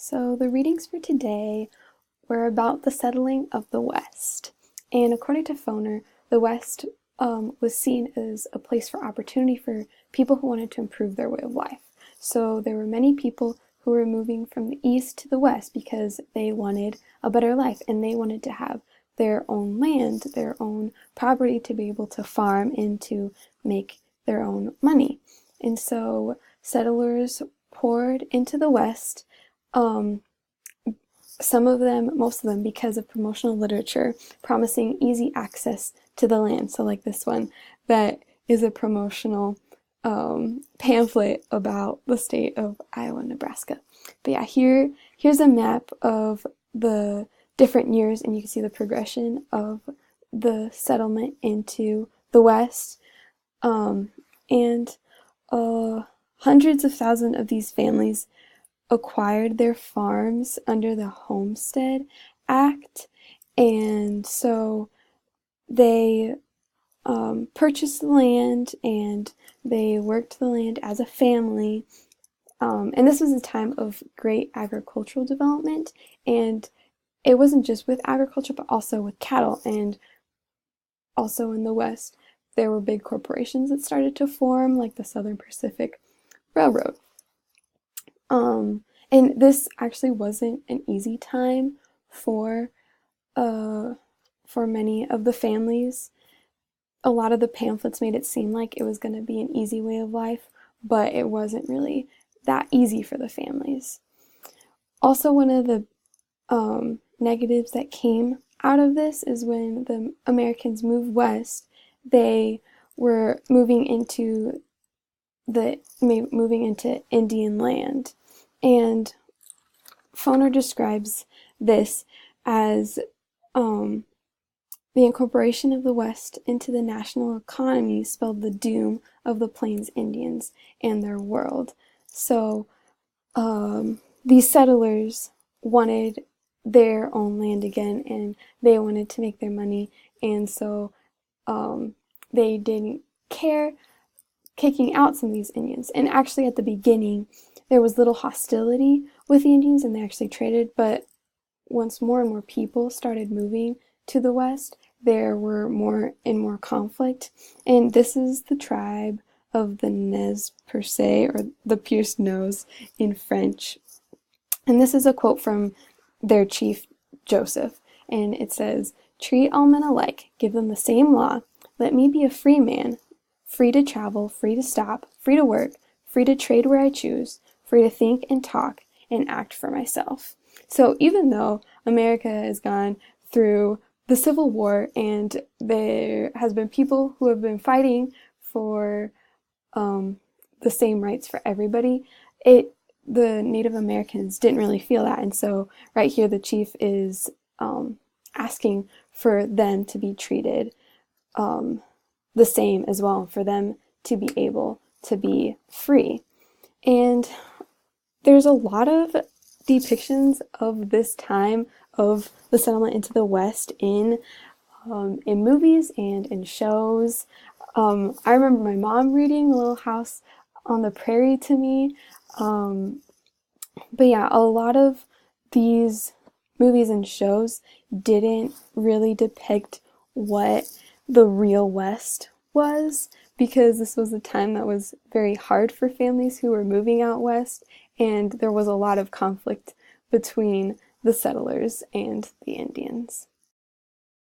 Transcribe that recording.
So the readings for today were about the settling of the West. And according to Foner, the West was seen as a place for opportunity for people who wanted to improve their way of life. So there were many people who were moving from the East to the West because they wanted a better life and they wanted to have their own land, their own property to be able to farm and to make their own money. And so settlers poured into the West, some of them, most of them, because of promotional literature promising easy access to the land. So like this one, that is a promotional pamphlet about the state of Iowa and Nebraska. But yeah, here's a map of the different years, and you can see the progression of the settlement into the West. And hundreds of thousands of these families acquired their farms under the Homestead Act, and so they purchased the land and they worked the land as a family. And this was a time of great agricultural development, and it wasn't just with agriculture but also with cattle. And also in the West there were big corporations that started to form, like the Southern Pacific Railroad. And this actually wasn't an easy time for many of the families. A lot of the pamphlets made it seem like it was going to be an easy way of life, but it wasn't really that easy for the families. Also, one of the negatives that came out of this is when the Americans moved west, they were moving into Indian land. And Foner describes this as the incorporation of the West into the national economy spelled the doom of the Plains Indians and their world. So these settlers wanted their own land again, and they wanted to make their money, and so they didn't care kicking out some of these Indians. And actually at the beginning there was little hostility with the Indians, and they actually traded, but once more and more people started moving to the West, there were more and more conflict. And this is the tribe of the Nez Perce, or the pierced nose in French. And this is a quote from their chief, Joseph, and it says, "Treat all men alike, give them the same law, let me be a free man, free to travel, free to stop, free to work, free to trade where I choose, free to think and talk and act for myself." So even though America has gone through the Civil War and there has been people who have been fighting for the same rights for everybody, the Native Americans didn't really feel that. And so right here the chief is asking for them to be treated the same as well, for them to be able to be free. And there's a lot of depictions of this time of the settlement into the West in movies and in shows. I remember my mom reading Little House on the Prairie to me. But yeah, a lot of these movies and shows didn't really depict what the real West was, because this was a time that was very hard for families who were moving out west, and there was a lot of conflict between the settlers and the Indians.